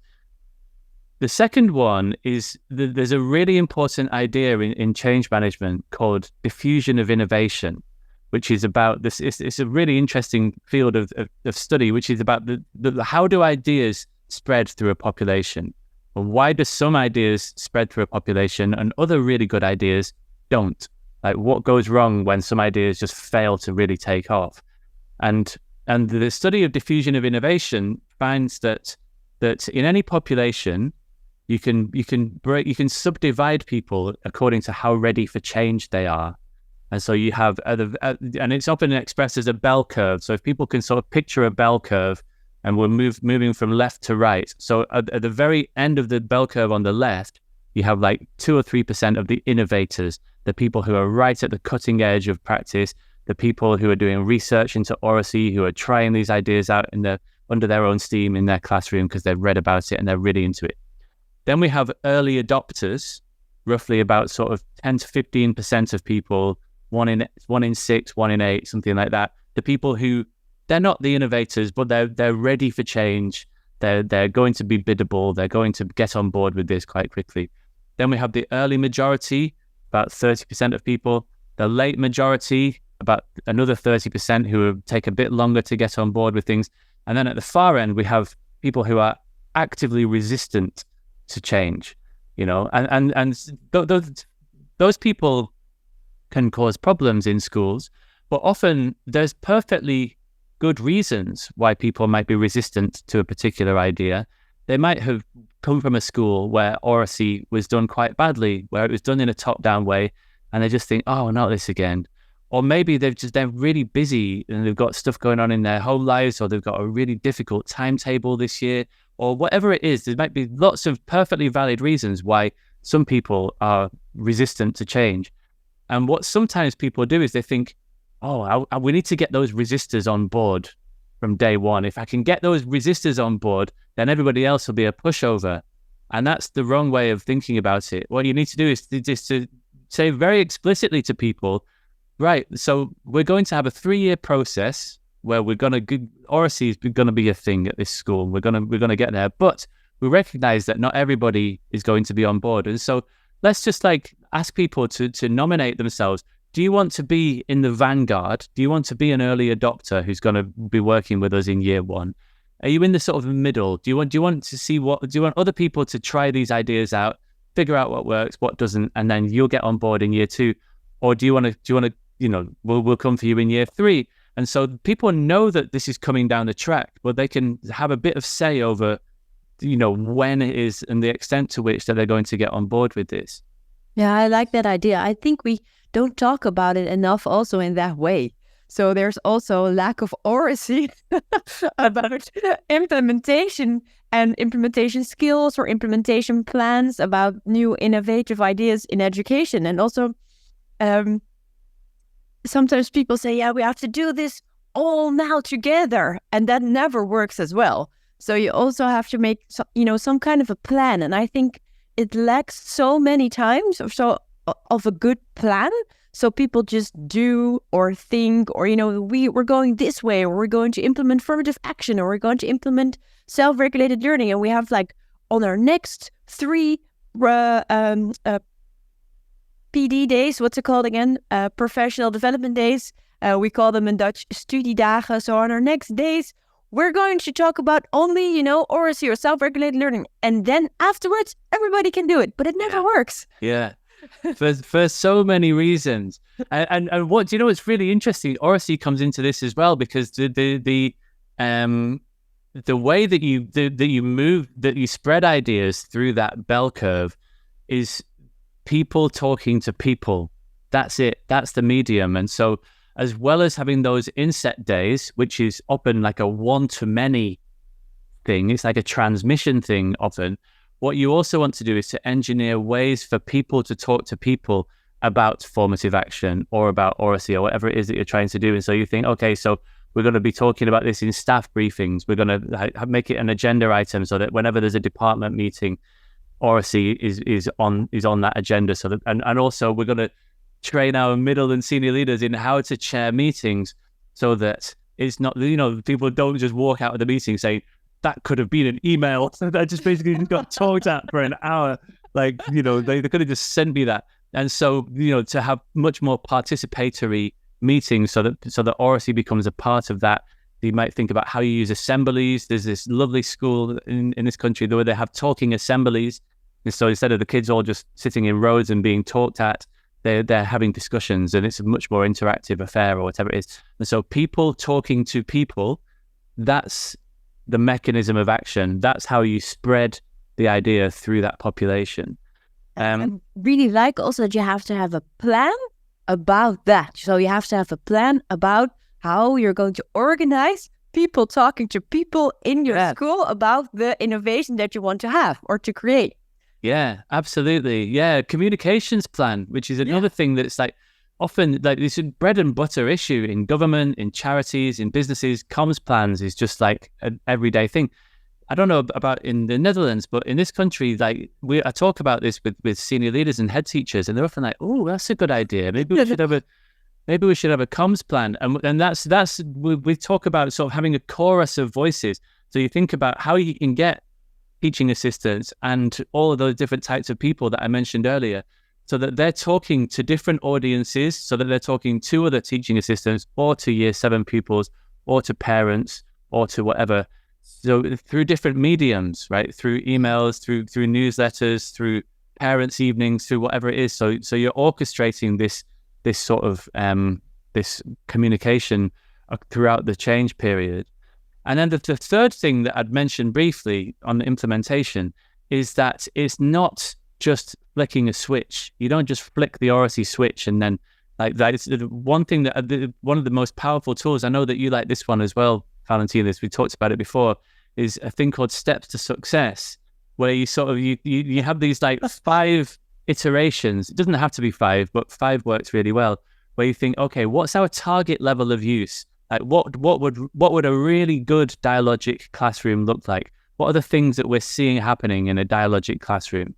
Speaker 2: The second one is there's a really important idea in change management called diffusion of innovation, which is about this. It's a really interesting field of study, which is about the how do ideas spread through a population? And why do some ideas spread through a population and other really good ideas don't. Like, what goes wrong when some ideas just fail to really take off? And the study of diffusion of innovation finds that in any population, you can subdivide people according to how ready for change they are. And so you have, and it's often expressed as a bell curve. So if people can sort of picture a bell curve, and we're moving from left to right. So at the very end of the bell curve on the left, you have like 2 or 3% of the innovators, the people who are right at the cutting edge of practice, the people who are doing research into oracy, who are trying these ideas out under their own steam in their classroom because they've read about it and they're really into it. Then we have early adopters, roughly about sort of 10 to 15% of people, 1 in 6, 1 in 8, something like that. The people who, they're not the innovators, but they're ready for change. They're going to be biddable. They're going to get on board with this quite quickly. Then we have the early majority, about 30% of people. The late majority, about another 30% who take a bit longer to get on board with things. And then at the far end, we have people who are actively resistant to change, and those people can cause problems in schools, but often there's perfectly good reasons why people might be resistant to a particular idea. They might have come from a school where oracy was done quite badly, where it was done in a top-down way, and they just think, oh, not this again. Or maybe they're really busy and they've got stuff going on in their home lives, or they've got a really difficult timetable this year, or whatever it is. There might be lots of perfectly valid reasons why some people are resistant to change. And what sometimes people do is they think, we need to get those resistors on board from day one. If I can get those resistors on board, then everybody else will be a pushover. And that's the wrong way of thinking about it. What you need to do is to say very explicitly to people, right, so we're going to have a 3-year process where oracy is going to be a thing at this school. We're going to get there, but we recognize that not everybody is going to be on board. And so let's just ask people to nominate themselves. Do you want to be in the vanguard? Do you want to be an early adopter who's going to be working with us in year 1? Are you in the sort of middle? Do you want other people to try these ideas out, figure out what works, what doesn't, and then you'll get on board in year 2? Or do you want to, we'll come for you in year 3? And so people know that this is coming down the track, but they can have a bit of say over, when it is and the extent to which that they're going to get on board with this.
Speaker 3: Yeah, I like that idea. I think we don't talk about it enough also in that way. So there's also a lack of oracy about implementation and implementation skills or implementation plans about new innovative ideas in education. And also sometimes people say, yeah, we have to do this all now together. And that never works as well. So you also have to make, some kind of a plan. And I think it lacks so many times of a good plan. So people just do or think, or, we're going this way, or we're going to implement formative action, or we're going to implement self-regulated learning. And we have on our next 3 PD days, what's it called again? Professional development days. We call them in Dutch studiedagen. So on our next days, we're going to talk about only, oracy or self-regulated learning. And then afterwards, everybody can do it. But it never works.
Speaker 2: Yeah. For so many reasons. And what, it's really interesting. Oracy comes into this as well, because the way that you spread ideas through that bell curve is people talking to people. That's it. That's the medium. And so as well as having those inset days, which is often like a one-to-many thing, it's like a transmission thing often, what you also want to do is to engineer ways for people to talk to people about formative action or about oracy or whatever it is that you're trying to do. And so you think, okay, so we're going to be talking about this in staff briefings. We're going to make it an agenda item so that whenever there's a department meeting, oracy is on that agenda. So that, and also we're going to train our middle and senior leaders in how to chair meetings so that it's not, people don't just walk out of the meeting saying, that could have been an email that just basically got talked at for an hour. They could have just sent me that. And so, to have much more participatory meetings so that oracy becomes a part of that. You might think about how you use assemblies. There's this lovely school in this country where they have talking assemblies. And so instead of the kids all just sitting in rows and being talked at, they're having discussions, and it's a much more interactive affair or whatever it is. And so people talking to people, that's the mechanism of action. That's how you spread the idea through that population.
Speaker 3: I really like also that you have to have a plan about that. So you have to have a plan about how you're going to organize people talking to people in your school about the innovation that you want to have or to create.
Speaker 2: Yeah, absolutely. Yeah, communications plan, which is another thing that's like often like this bread and butter issue in government, in charities, in businesses. Comms plans is just like an everyday thing. I don't know about in the Netherlands, but in this country, like I talk about this with senior leaders and head teachers, and they're often like, "Oh, that's a good idea. Maybe we should have a comms plan." And that's we talk about sort of having a chorus of voices. So you think about how you can get teaching assistants and all of those different types of people that I mentioned earlier, so that they're talking to different audiences, so that they're talking to other teaching assistants or to year 7 pupils or to parents or to whatever. So through different mediums, right? Through emails, through newsletters, through parents' evenings, through whatever it is. So you're orchestrating this sort of this communication throughout the change period. And then the third thing that I'd mentioned briefly on the implementation is that it's not just flicking a switch. You don't just flick the oracy switch and then like that. It's one thing that one of the most powerful tools. I know that you like this one as well, Valentina. We talked about it before. Is a thing called steps to success, where you sort of you have these like 5 iterations. It doesn't have to be 5, but 5 works really well. Where you think, okay, what's our target level of use? Like what would a really good dialogic classroom look like? What are the things that we're seeing happening in a dialogic classroom?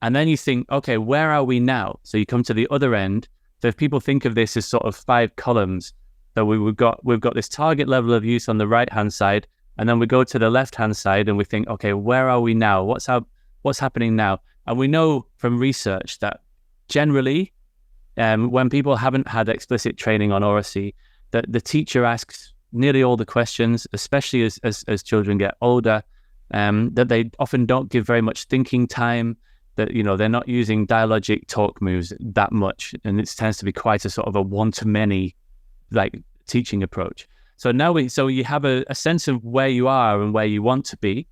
Speaker 2: And then you think, okay, where are we now? So you come to the other end. So if people think of this as sort of 5 columns, so we've got this target level of use on the right hand side, and then we go to the left hand side and we think, okay, where are we now? What's happening now? And we know from research that generally, when people haven't had explicit training on oracy, that the teacher asks nearly all the questions, especially as children get older, that they often don't give very much thinking time, that, you know, they're not using dialogic talk moves that much. And it tends to be quite a sort of a one-to-many like teaching approach. So now you have a sense of where you are and where you want to be.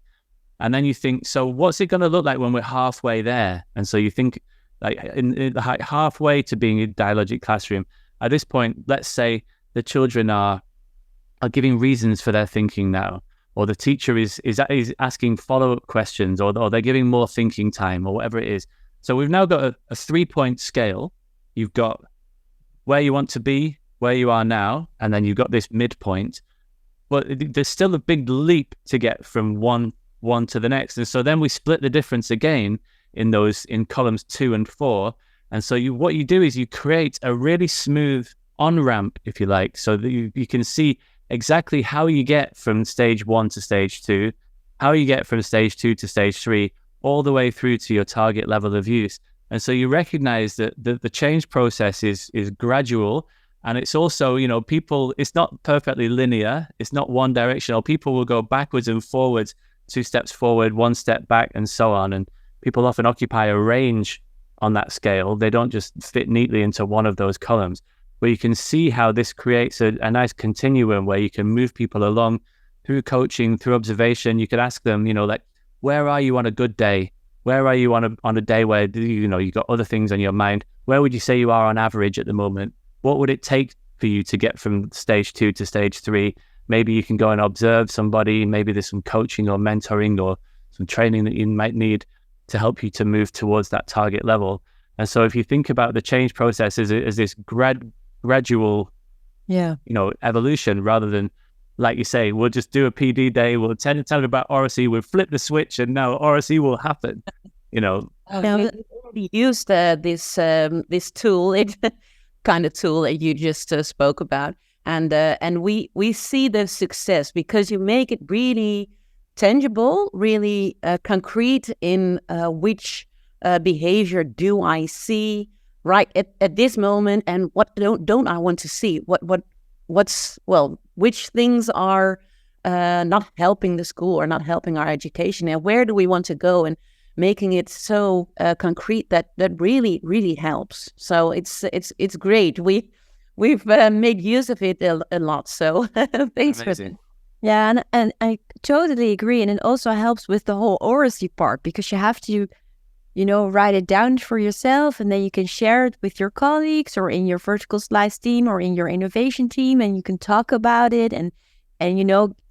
Speaker 2: And then you think, so what's it going to look like when we're halfway there? And so you think like in halfway to being a dialogic classroom. At this point, let's say the children are giving reasons for their thinking now, or the teacher is asking follow-up questions, or they're giving more thinking time, or whatever it is. So we've now got a 3-point scale. You've got where you want to be, where you are now, and then you've got this midpoint. But there's still a big leap to get from one to the next. And so then we split the difference again in columns 2 and 4. And so what you do is you create a really smooth on-ramp, if you like, so that you can see exactly how you get from stage 1 to stage 2, how you get from stage 2 to stage 3, all the way through to your target level of use. And so you recognize that the change process is gradual. And it's also, you know, it's not perfectly linear. It's not one directional. People will go backwards and forwards, 2 steps forward, 1 step back, and so on. And people often occupy a range on that scale. They don't just fit neatly into one of those columns, where you can see how this creates a nice continuum where you can move people along through coaching, through observation. You could ask them, you know, like, where are you on a good day? Where are you on a day where, you know, you've got other things on your mind? Where would you say you are on average at the moment? What would it take for you to get from stage 2 to stage 3? Maybe you can go and observe somebody. Maybe there's some coaching or mentoring or some training that you might need to help you to move towards that target level. And so if you think about the change process as this gradual, you know, evolution, rather than, like you say, we'll just do a PD day, we'll tell them about oracy, we'll flip the switch, and now oracy will happen. You know,
Speaker 1: we already used this tool, kind of tool that you just spoke about, and we see the success because you make it really tangible, really concrete in which behavior do I see right at this moment, and what don't I want to see? Which things are not helping the school or not helping our education, and where do we want to go? And making it so concrete that really, really helps. So it's great. We've made use of it a lot. So thanks for that.
Speaker 3: Yeah, and I totally agree. And it also helps with the whole oracy part, because you have to, write it down for yourself, and then you can share it with your colleagues or in your vertical slice team or in your innovation team, and you can talk about it and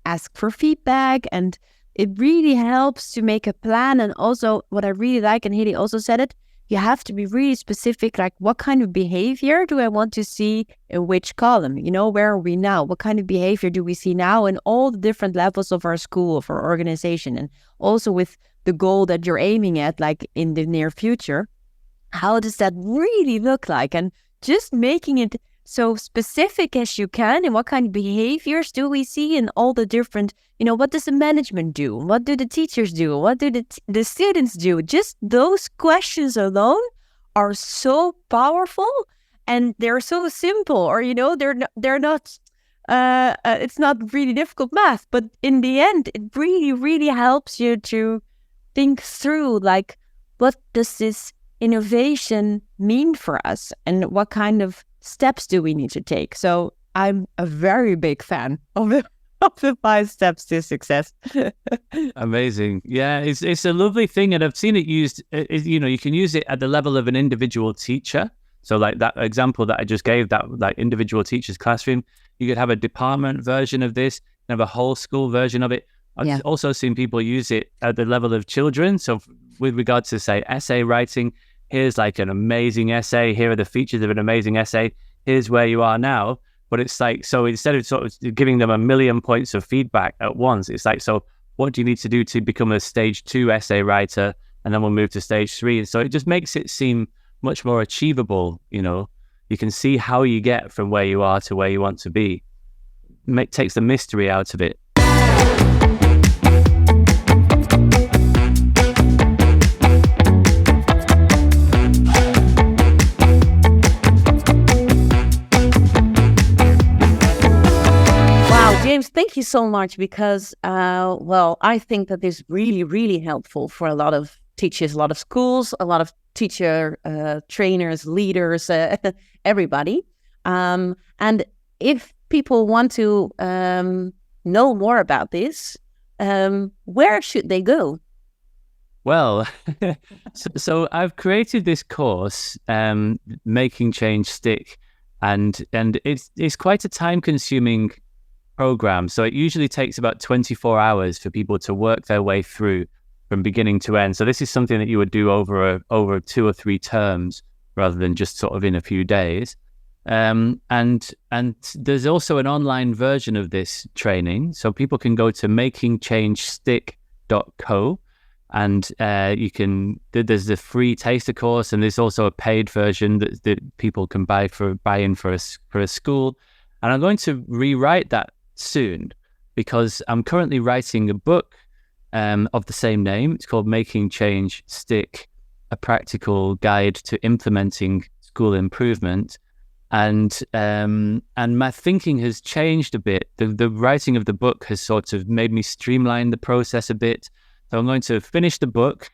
Speaker 3: ask for feedback. And it really helps to make a plan. And also what I really like, and Hilly also said it, you have to be really specific, like what kind of behavior do I want to see in which column? Where are we now? What kind of behavior do we see now in all the different levels of our school, of our organization? And also with the goal that you're aiming at, like in the near future, how does that really look like? And just making it so specific as you can, and what kind of behaviors do we see in all the different, what does the management do? What do the teachers do? What do the students do? Just those questions alone are so powerful, and they're so simple, or, they're not, it's not really difficult math, but in the end, it really, really helps you to think through, like, what does this innovation mean for us, and what kind of steps do we need to take? So I'm a very big fan of the 5 steps to success.
Speaker 2: Amazing. Yeah, it's a lovely thing, and I've seen it used. You can use it at the level of an individual teacher. So like that example that I just gave, that like individual teacher's classroom, you could have a department version of this, and have a whole school version of it. I've also seen people use it at the level of children. So with regards to, say, essay writing, here's like an amazing essay. Here are the features of an amazing essay. Here's where you are now. But it's like, so instead of sort of giving them a million points of feedback at once, it's like, so what do you need to do to become a stage 2 essay writer? And then we'll move to stage 3. And so it just makes it seem much more achievable. You can see how you get from where you are to where you want to be. Takes the mystery out of it.
Speaker 1: James, thank you so much, because, I think that this is really, really helpful for a lot of teachers, a lot of schools, a lot of teacher trainers, leaders, everybody. And if people want to know more about this, where should they go?
Speaker 2: Well, so I've created this course, Making Change Stick, and it's quite a time-consuming program. So it usually takes about 24 hours for people to work their way through from beginning to end. So this is something that you would do over 2 or 3 terms rather than just sort of in a few days. And there's also an online version of this training. So people can go to makingchangestick.co, and there's the free taster course, and there's also a paid version that people can buy in for a school. And I'm going to rewrite that soon, because I'm currently writing a book of the same name. It's called Making Change Stick, a practical guide to implementing school improvement. And my thinking has changed a bit. The writing of the book has sort of made me streamline the process a bit. So I'm going to finish the book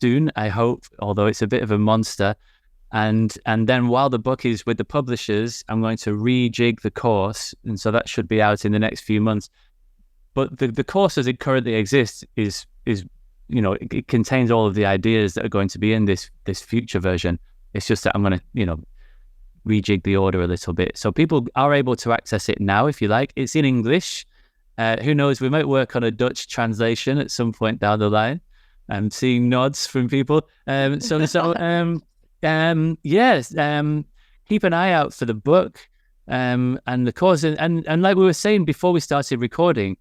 Speaker 2: soon, I hope, although it's a bit of a monster. And then while the book is with the publishers, I'm going to rejig the course. And so that should be out in the next few months. But the course as it currently exists is it contains all of the ideas that are going to be in this future version. It's just that I'm going to, rejig the order a little bit. So people are able to access it now, if you like. It's in English. Who knows, we might work on a Dutch translation at some point down the line. I'm seeing nods from people. Yes, keep an eye out for the book and the course. And like we were saying before we started recording,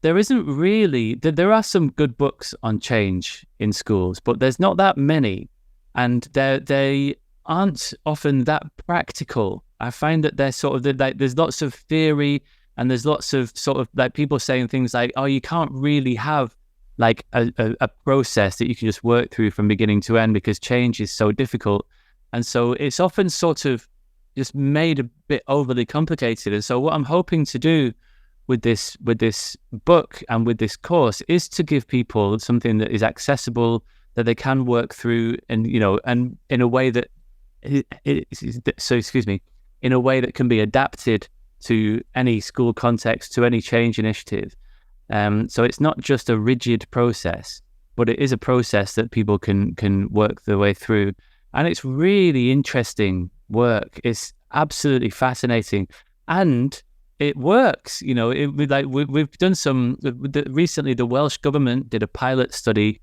Speaker 2: there are some good books on change in schools, but there's not that many. And they aren't often that practical. I find that they're sort of like, there's lots of theory, and there's lots of sort of like people saying things like, oh, you can't really have like a process that you can just work through from beginning to end because change is so difficult. And so it's often sort of just made a bit overly complicated. And so what I'm hoping to do with this book and with this course is to give people something that is accessible, that they can work through, and and in a way that in a way that can be adapted to any school context, to any change initiative. So it's not just a rigid process, but it is a process that people can work their way through. And it's really interesting work. It's absolutely fascinating. And it works. We've done some, recently the Welsh government did a pilot study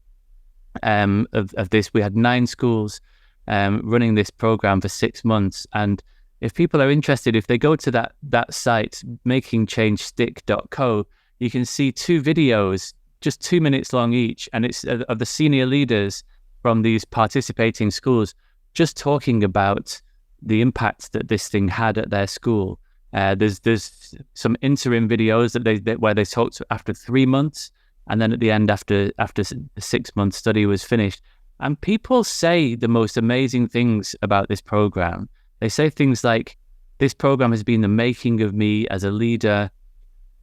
Speaker 2: of this. We had 9 schools running this program for 6 months. And if people are interested, if they go to that site, makingchangestick.co, you can see 2 videos, just 2 minutes long each, and it's of the senior leaders from these participating schools just talking about the impact that this thing had at their school. There's some interim videos where they talked after 3 months, and then at the end after the 6-month study was finished. And people say the most amazing things about this program. They say things like, "This program has been the making of me as a leader."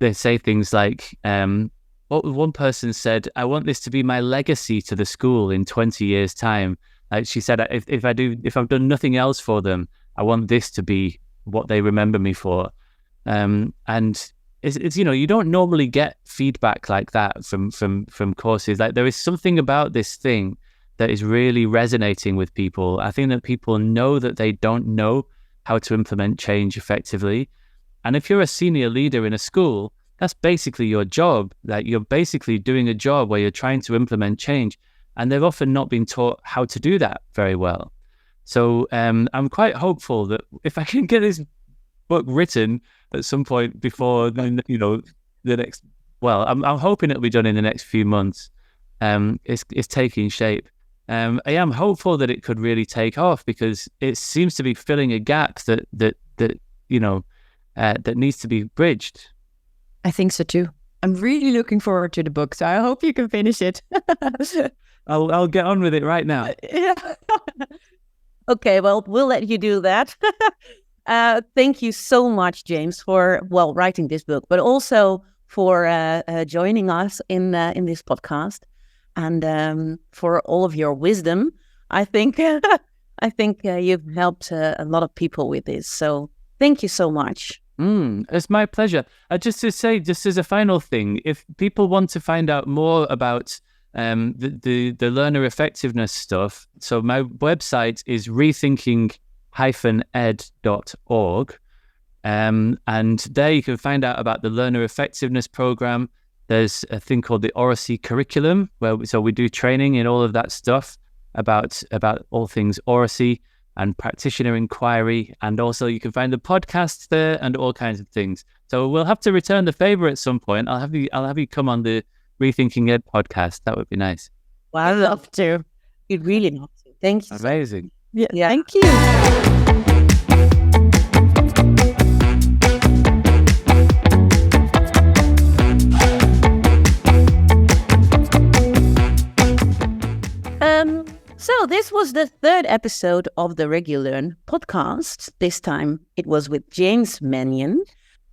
Speaker 2: They say things like, one person said, "I want this to be my legacy to the school in 20 years' time." She said, if I've done nothing else for them, I want this to be what they remember me for. And it's you don't normally get feedback like that from courses. Like, there is something about this thing that is really resonating with people. I think that people know that they don't know how to implement change effectively. And if you're a senior leader in a school, that's basically your job. Like, you're basically doing a job where you're trying to implement change, and they've often not been taught how to do that very well. So I'm quite hopeful that if I can get this book written at some point before the next, well, I'm hoping it'll be done in the next few months. It's taking shape. I am hopeful that it could really take off, because it seems to be filling a gap that needs to be bridged.
Speaker 3: I think so too. I'm really looking forward to the book, so I hope you can finish it.
Speaker 2: I'll get on with it right now.
Speaker 3: Yeah.
Speaker 1: Okay, well, we'll let you do that. Thank you so much, James, for writing this book, but also for joining us in this podcast, and for all of your wisdom. I think you've helped a lot of people with this. So thank you so much.
Speaker 2: It's my pleasure. Just to say, just as a final thing, if people want to find out more about the learner effectiveness stuff, so my website is rethinking-ed.org, and there you can find out about the learner effectiveness program. There's a thing called the oracy curriculum, where we do training in all of that stuff about all things oracy and practitioner inquiry, and also you can find the podcasts there and all kinds of things. So we'll have to return the favor at some point. I'll have you come on the Rethinking Ed podcast. That would be nice.
Speaker 1: Well, I'd love to. You'd really love to. Thank you.
Speaker 2: Amazing.
Speaker 3: Yeah. Thank you.
Speaker 1: So this was the 3rd episode of the ReguLEARN podcast. This time it was with James Mannion.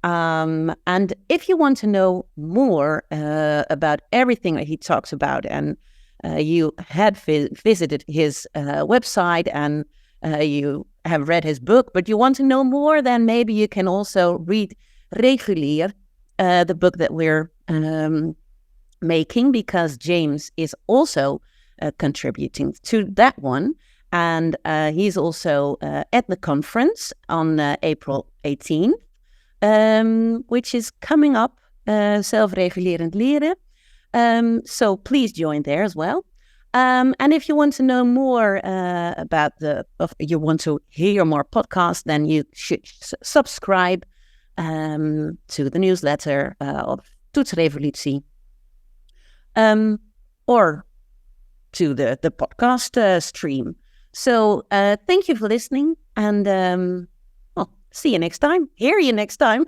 Speaker 1: And if you want to know more about everything that he talks about, and you had visited his website, and you have read his book, but you want to know more, then maybe you can also read ReguLEER, the book that we're making, because James is also contributing to that one. And he's also at the conference on April 18th. Which is coming up, Zelfregulerend leren. So please join there as well. And if you want to know more you want to hear more podcasts, then you should subscribe to the newsletter of Toetsrevolutie, or to the podcast stream. So thank you for listening, and see you next time. Hear you next time.